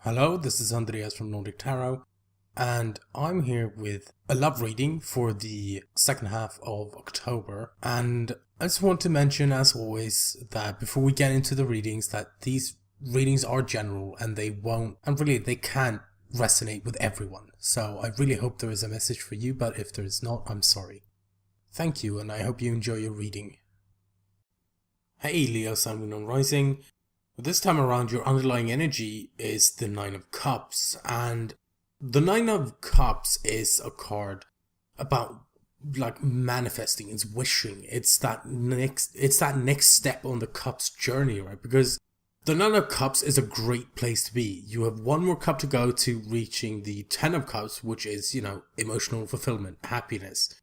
Hello, this is Andreas from Nordic Tarot, and I'm here with a love reading for the second half of October. And I just want to mention, as always, that before we get into the readings, that these readings are general and they won't, and really they can't resonate with everyone. So I really hope there is a message for you, but if there is not, I'm sorry. Thank you, and I hope you enjoy your reading. Hey Leo, Sun, Moon, and Rising. This time around, your underlying energy is the Nine of Cups, and the Nine of Cups is a card about like manifesting, it's wishing, it's that next step on the Cups journey, right? Because the Nine of Cups is a great place to be. You have one more cup to go to reaching the Ten of Cups, which is, emotional fulfillment, happiness,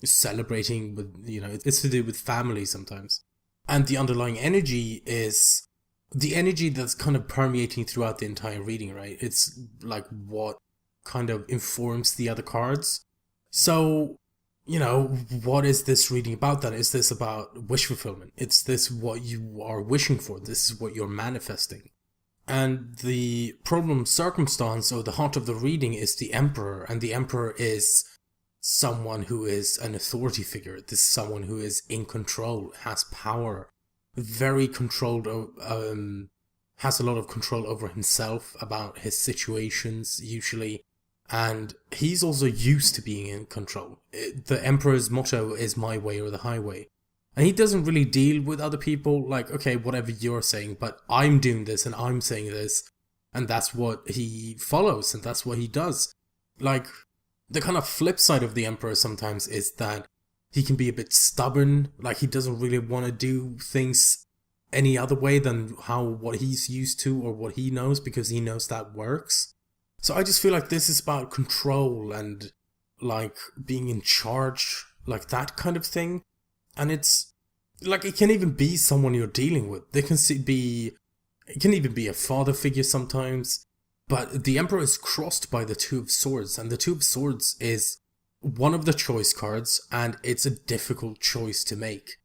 celebrating with, it's to do with family sometimes. And the underlying energy is the energy that's kind of permeating throughout the entire reading, right? It's like what kind of informs the other cards. So, what is this reading about then? Is this about wish fulfillment? Is this what you are wishing for? This is what you're manifesting. And the problem circumstance, or the heart of the reading, is the Emperor. And the Emperor is someone who is an authority figure. This is someone who is in control, has power, very controlled, has a lot of control over himself, about his situations usually, and he's also used to being in control. The Emperor's motto is my way or the highway, and he doesn't really deal with other people like, okay, whatever you're saying, but I'm doing this and I'm saying this, and that's what he follows and that's what he does. Like, the kind of flip side of the Emperor sometimes is that he can be a bit stubborn, like he doesn't really want to do things any other way than what he's used to or what he knows, because he knows that works. So I just feel like this is about control and like being in charge, like that kind of thing. And it's like, it can even be someone you're dealing with. It can even be a father figure sometimes. But the Emperor is crossed by the Two of Swords, and the Two of Swords is one of the choice cards, and it's a difficult choice to make,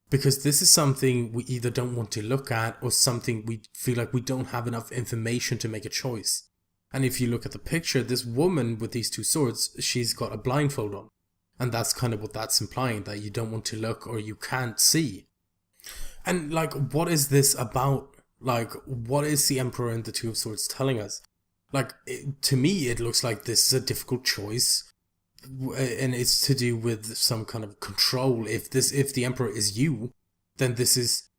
because this is something we either don't want to look at or something we feel like we don't have enough information to make a choice. And if you look at the picture, this woman with these two swords, she's got a blindfold on, and that's kind of what that's implying, that you don't want to look or you can't see. And like, what is this about? Like, what is the Emperor and the Two of Swords telling us? Like, to me, it looks like this is a difficult choice, and it's to do with some kind of control. If the Emperor is you, then this is,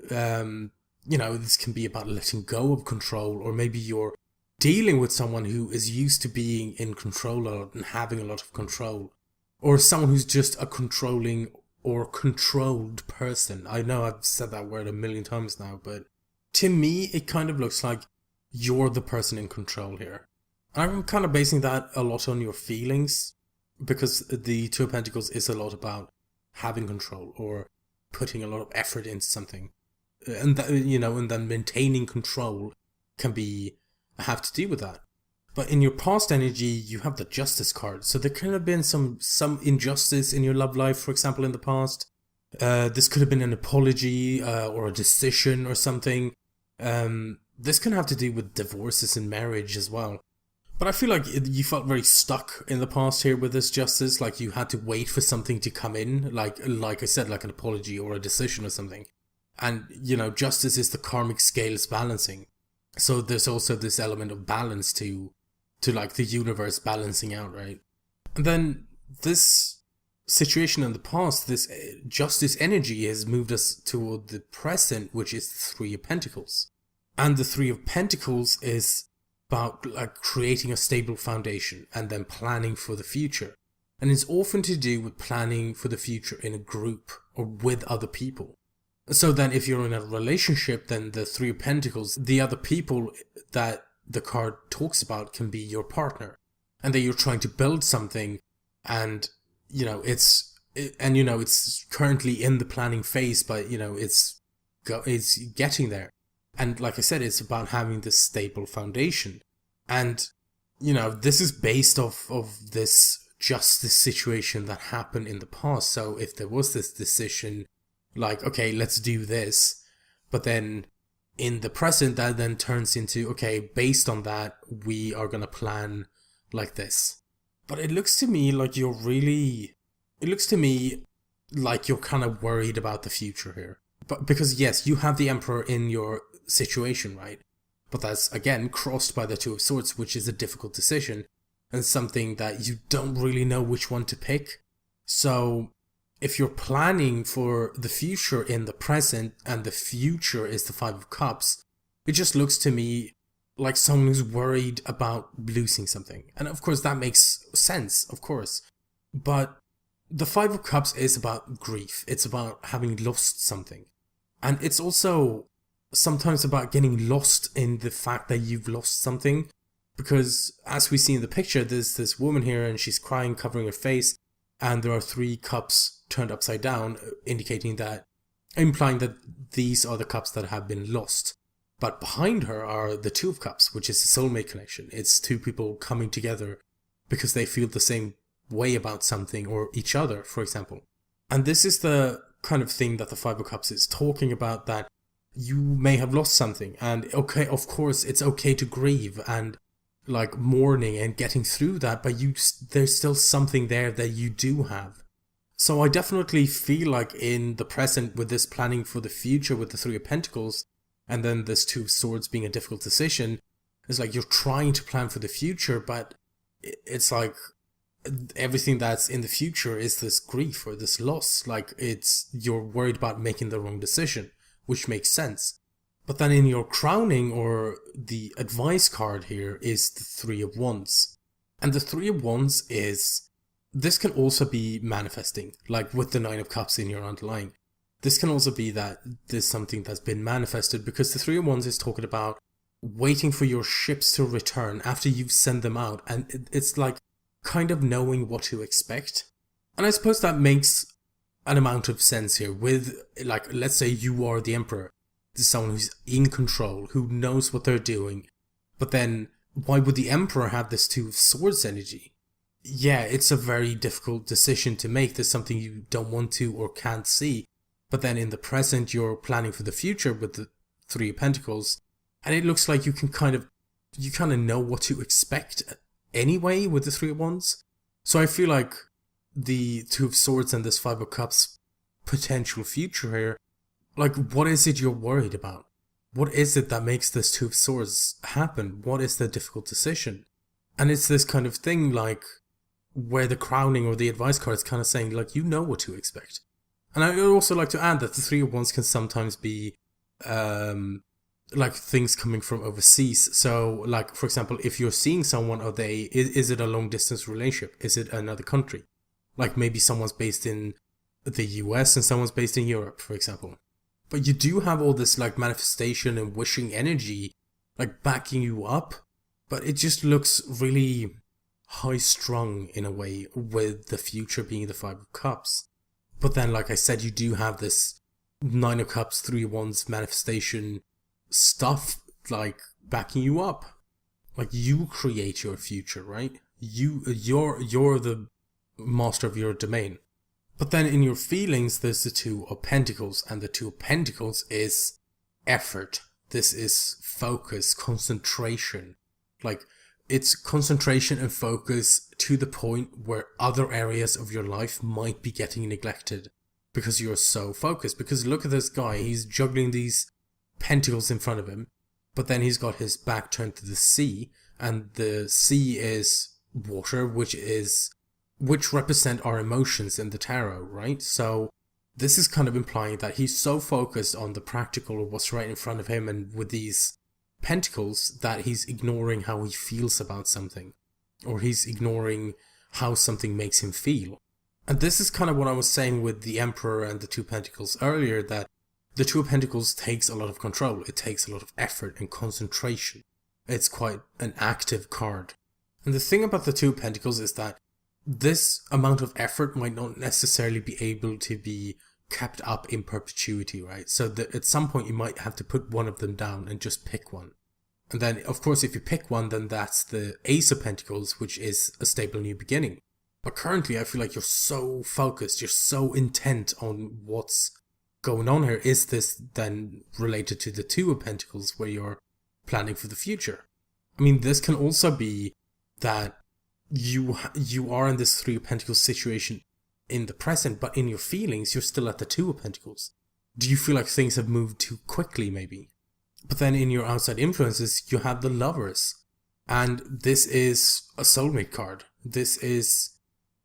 this can be about letting go of control, or maybe you're dealing with someone who is used to being in control a lot and having a lot of control, or someone who's just a controlling or controlled person. I know I've said that word a million times now, but to me, it kind of looks like you're the person in control here. I'm kind of basing that a lot on your feelings, because the Two of Pentacles is a lot about having control or putting a lot of effort into something, and that, and then maintaining control can have to do with that. But in your past energy, you have the Justice card, so there could have been some injustice in your love life, for example, in the past. This could have been an apology or a decision or something. This can have to do with divorces and marriage as well. But I feel like you felt very stuck in the past here with this Justice, like you had to wait for something to come in, like I said, like an apology or a decision or something. And, Justice is the karmic scales balancing. So there's also this element of balance to like the universe balancing out, right? And then this situation in the past, this Justice energy has moved us toward the present, which is the Three of Pentacles. And the Three of Pentacles is about like creating a stable foundation and then planning for the future. And it's often to do with planning for the future in a group or with other people. So then if you're in a relationship, then the Three of Pentacles, the other people that the card talks about can be your partner. And that you're trying to build something, and it's currently in the planning phase, but it's getting there. And like I said, it's about having this stable foundation. And, this is based off of this Justice situation that happened in the past. So if there was this decision, like, okay, let's do this, but then in the present, that then turns into, okay, based on that, we are going to plan like this. But it looks to me like you're kind of worried about the future here. But because yes, you have the Emperor in your situation, right? But that's, again, crossed by the Two of Swords, which is a difficult decision, and something that you don't really know which one to pick. So, if you're planning for the future in the present, and the future is the Five of Cups, it just looks to me like someone who's worried about losing something. And of course that makes sense, of course. But the Five of Cups is about grief. It's about having lost something. And it's also sometimes about getting lost in the fact that you've lost something. Because as we see in the picture, there's this woman here and she's crying, covering her face. And there are 3 cups turned upside down, implying that these are the cups that have been lost. But behind her are the Two of Cups, which is a soulmate connection. It's 2 people coming together because they feel the same way about something or each other, for example. And this is the kind of thing that the Five of Cups is talking about, that you may have lost something. And okay, of course, it's okay to grieve and like mourning and getting through that, but there's still something there that you do have. So I definitely feel like in the present, with this planning for the future with the Three of Pentacles, and then this Two of Swords being a difficult decision, it's like you're trying to plan for the future, but it's like everything that's in the future is this grief or this loss. Like you're worried about making the wrong decision, which makes sense. But then in your crowning, or the advice card here, is the Three of Wands. And the Three of Wands this can also be manifesting, like with the Nine of Cups in your underlying. This can also be that there's something that's been manifested, because the Three of Wands is talking about waiting for your ships to return after you've sent them out. And it's like kind of knowing what to expect. And I suppose that makes an amount of sense here with, like, let's say you are the Emperor. This is someone who's in control, who knows what they're doing. But then, why would the Emperor have this Two of Swords energy? Yeah, it's a very difficult decision to make. There's something you don't want to or can't see. But then in the present, you're planning for the future with the Three of Pentacles. And it looks like you kind of know what to expect anyway with the Three of Wands. So I feel like the Two of Swords and this Five of Cups potential future here, like, what is it you're worried about? What is it that makes this Two of Swords happen? What is the difficult decision? And it's this kind of thing, like, where the crowning or the advice card is kind of saying, like, you know what to expect. And I would also like to add that the Three of Wands can sometimes be, like, things coming from overseas. So, like, for example, if you're seeing someone, is it a long distance relationship? Is it another country? Like, maybe someone's based in the US and someone's based in Europe, for example. But you do have all this, like, manifestation and wishing energy, like, backing you up. But it just looks really high-strung in a way, with the future being the Five of Cups. But then, like I said, you do have this Nine of Cups, Three of Wands manifestation stuff, like, backing you up. Like, you create your future, right? You're the master of your domain. But then in your feelings, there's the Two of Pentacles, and the Two of Pentacles is effort. This is focus, concentration. Like, it's concentration and focus to the point where other areas of your life might be getting neglected because you're so focused. Because look at this guy, he's juggling these pentacles in front of him, but then he's got his back turned to the sea, and the sea is water, which represent our emotions in the tarot, right? So this is kind of implying that he's so focused on the practical of what's right in front of him and with these pentacles that he's ignoring how he feels about something, or he's ignoring how something makes him feel. And this is kind of what I was saying with the Emperor and the Two of Pentacles earlier, that the Two of Pentacles takes a lot of control. It takes a lot of effort and concentration. It's quite an active card. And the thing about the Two of Pentacles is that this amount of effort might not necessarily be able to be kept up in perpetuity, right? So that at some point you might have to put one of them down and just pick one. And then, of course, if you pick one, then that's the Ace of Pentacles, which is a stable new beginning. But currently, I feel like you're so focused, you're so intent on what's going on here? Is this then related to the Two of Pentacles where you're planning for the future? I mean, this can also be that you are in this Three of Pentacles situation in the present, but in your feelings, you're still at the Two of Pentacles. Do you feel like things have moved too quickly, maybe? But then in your outside influences, you have the Lovers. And this is a soulmate card. This is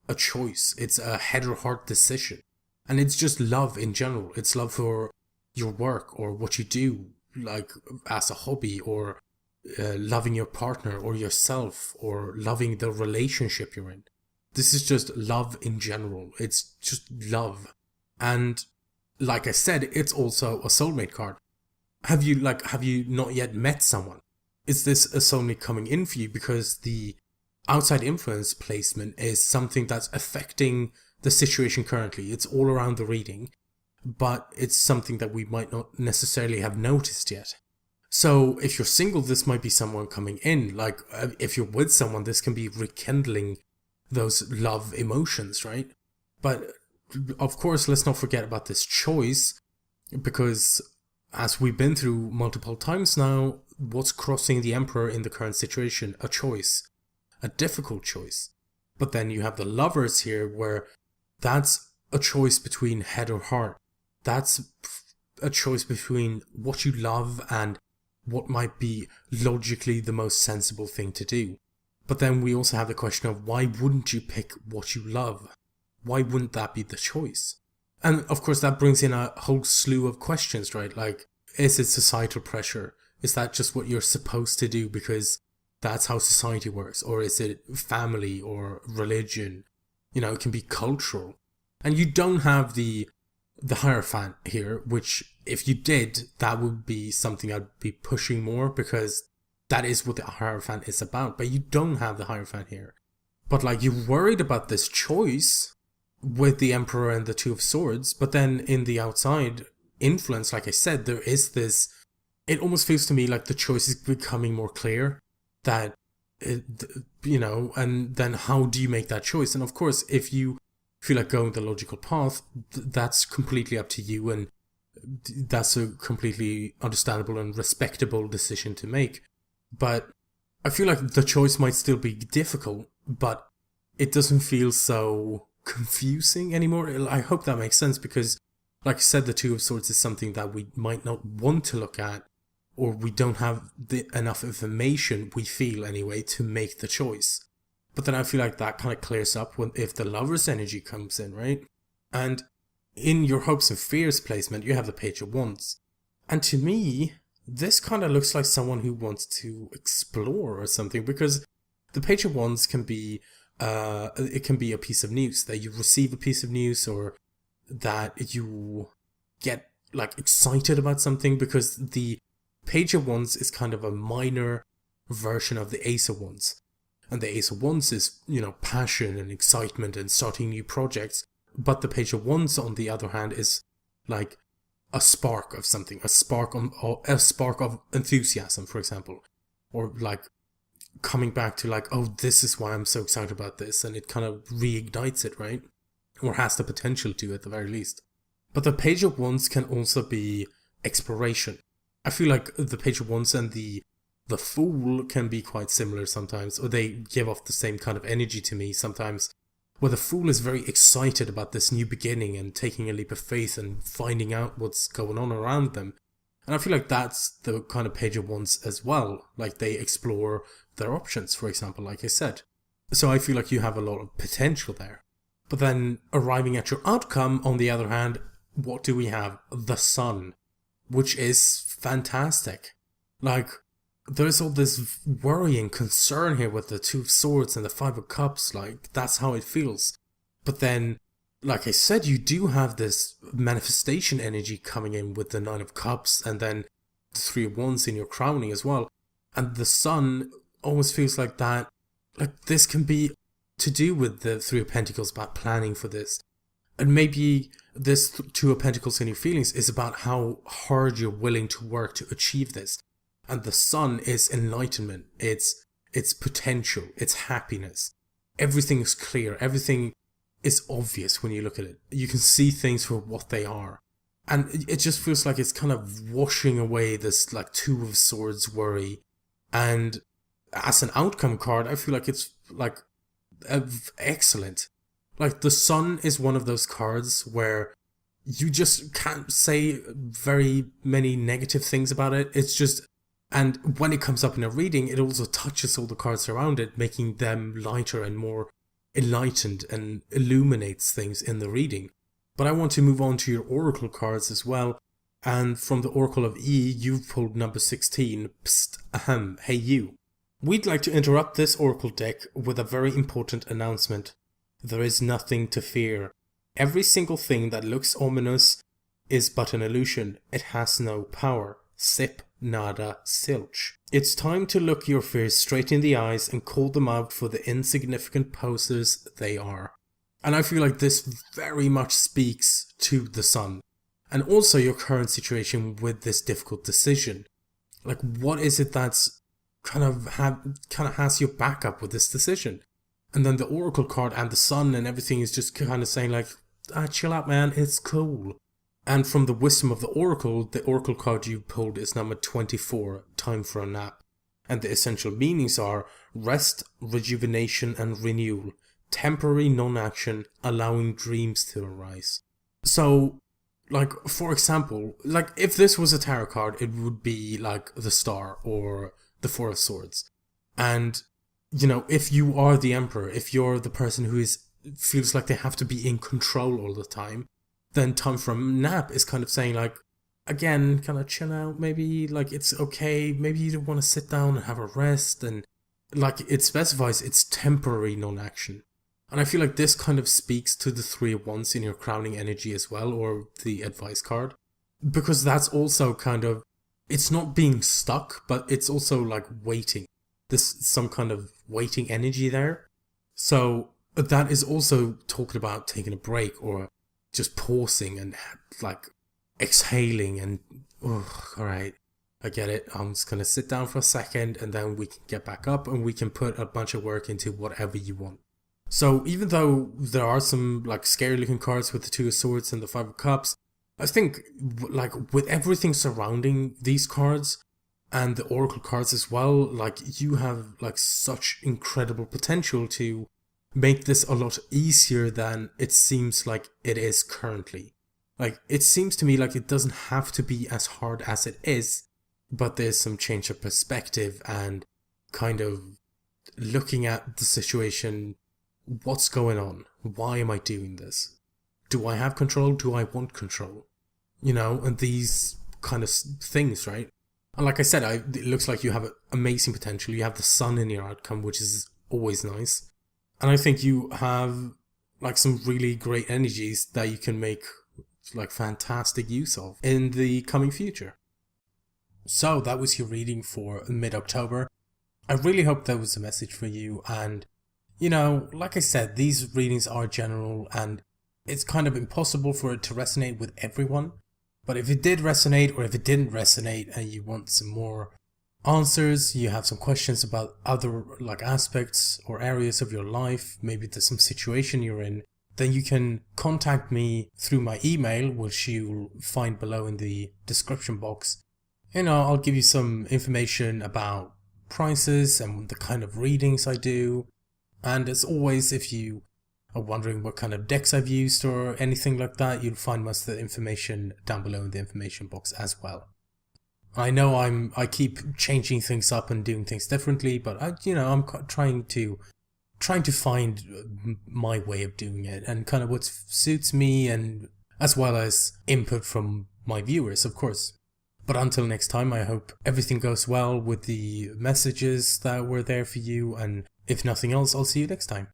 a choice. It's a head or heart decision. And it's just love in general. It's love for your work or what you do, like as a hobby, or loving your partner or yourself, or loving the relationship you're in. This is just love in general. It's just love. And like I said, it's also a soulmate card. Have you not yet met someone? Is this a soulmate coming in for you? Because the outside influence placement is something that's affecting the situation currently. It's all around the reading, but it's something that we might not necessarily have noticed yet. So if you're single, this might be someone coming in. Like if you're with someone, this can be rekindling those love emotions, right? But of course, let's not forget about this choice, because as we've been through multiple times now, what's crossing the Emperor in the current situation? A choice. A difficult choice. But then you have the Lovers here, where that's a choice between head or heart. That's a choice between what you love and what might be logically the most sensible thing to do. But then we also have the question of, why wouldn't you pick what you love? Why wouldn't that be the choice? And of course that brings in a whole slew of questions, right? Like, is it societal pressure? Is that just what you're supposed to do because that's how society works? Or is it family or religion? You know, it can be cultural. And you don't have the Hierophant here, which if you did, that would be something I'd be pushing more, because that is what the Hierophant is about. But you don't have the Hierophant here. But like, you're worried about this choice with the Emperor and the Two of Swords, but then in the outside influence, like I said, there is this, it almost feels to me like the choice is becoming more clear, that you know, and then how do you make that choice? And of course, if you feel like going the logical path, that's completely up to you, and that's a completely understandable and respectable decision to make. But I feel like the choice might still be difficult, but it doesn't feel so confusing anymore. I hope that makes sense, because like I said, the Two of Swords is something that we might not want to look at, or we don't have enough information, we feel anyway, to make the choice. But then I feel like that kind of clears up if the Lover's energy comes in, right? And in your hopes and fears placement, you have the Page of Wands. And to me, this kind of looks like someone who wants to explore or something, because the Page of Wands can be, it can be a piece of news, that you receive a piece of news, or that you get like excited about something, because the Page of Wands is kind of a minor version of the Ace of Wands. And the Ace of Wands is, you know, passion and excitement and starting new projects. But the Page of Wands, on the other hand, is like a spark of something, a spark of enthusiasm, for example. Or like coming back to like, oh, this is why I'm so excited about this. And it kind of reignites it, right? Or has the potential to, at the very least. But the Page of Wands can also be exploration. I feel like the Page of Wands and the Fool can be quite similar sometimes, or they give off the same kind of energy to me sometimes, where the Fool is very excited about this new beginning and taking a leap of faith and finding out what's going on around them. And I feel like that's the kind of Page of Wands as well, like they explore their options, for example, like I said. So I feel like you have a lot of potential there. But then arriving at your outcome, on the other hand, what do we have? The Sun, which is fantastic. Like, there's all this worry and concern here with the Two of Swords and the Five of Cups, like, that's how it feels. But then, like I said, you do have this manifestation energy coming in with the Nine of Cups, and then the Three of Wands in your crowning as well. And the Sun almost feels like that, like this can be to do with the Three of Pentacles, about planning for this. And maybe this Two of Pentacles in your feelings is about how hard you're willing to work to achieve this. And the Sun is enlightenment, it's potential, it's happiness. Everything is clear, everything is obvious when you look at it. You can see things for what they are. And it just feels like it's kind of washing away this like Two of Swords worry. And as an outcome card, I feel like it's like excellent. Like the Sun is one of those cards where you just can't say very many negative things about it. It's just, and when it comes up in a reading, it also touches all the cards around it, making them lighter and more enlightened and illuminates things in the reading. But I want to move on to your Oracle cards as well. And from the Oracle of E, you've pulled number 16. Psst, ahem, hey you. We'd like to interrupt this Oracle deck with a very important announcement. There is nothing to fear. Every single thing that looks ominous is but an illusion. It has no power. Sip, nada, silch. It's time to look your fears straight in the eyes and call them out for the insignificant posers they are. And I feel like this very much speaks to the Sun. And also your current situation with this difficult decision. Like, what is it that's kind of has your back up with this decision? And then the Oracle card and the Sun and everything is just kind of saying like, chill out man, it's cool. And from the Wisdom of the Oracle card you pulled is number 24, Time for a Nap. And the essential meanings are rest, rejuvenation and renewal. Temporary non-action, allowing dreams to arise. So, like, for example, like, if this was a tarot card, it would be, like, the Star or the Four of Swords. And, you know, if you are the Emperor, if you're the person who feels like they have to be in control all the time, then Time for a Nap is kind of saying, like, again, kind of chill out, maybe, like, it's okay, maybe you don't want to sit down and have a rest, and, like, it specifies it's temporary non-action. And I feel like this kind of speaks to the Three of Wands in your crowning energy as well, or the advice card. Because that's also kind of, it's not being stuck, but it's also like waiting. There's some kind of waiting energy there. So that is also talking about taking a break or just pausing and like exhaling and, alright, I get it. I'm just going to sit down for a second and then we can get back up and we can put a bunch of work into whatever you want. So even though there are some like scary looking cards with the Two of Swords and the Five of Cups, I think like with everything surrounding these cards and the Oracle cards as well, like you have like such incredible potential to make this a lot easier than it seems like it is currently. Like it seems to me like it doesn't have to be as hard as it is, but there's some change of perspective and kind of looking at the situation. What's going on? Why am I doing this? Do I have control? Do I want control? You know, and these kind of things, right? And like I said, it looks like you have amazing potential. You have the Sun in your outcome, which is always nice. And I think you have like some really great energies that you can make like fantastic use of in the coming future. So that was your reading for mid-October. I really hope that was a message for you, and you know, like I said, these readings are general and it's kind of impossible for it to resonate with everyone. But if it did resonate or if it didn't resonate and you want some more answers, you have some questions about other like aspects or areas of your life, maybe there's some situation you're in, then you can contact me through my email, which you'll find below in the description box. You know, I'll give you some information about prices and the kind of readings I do. And as always, if you are wondering what kind of decks I've used or anything like that, you'll find most of the information down below in the information box as well. I know I keep changing things up and doing things differently, but I'm trying to find my way of doing it and kind of what suits me, and as well as input from my viewers, of course. But until next time, I hope everything goes well with the messages that were there for you, and if nothing else, I'll see you next time.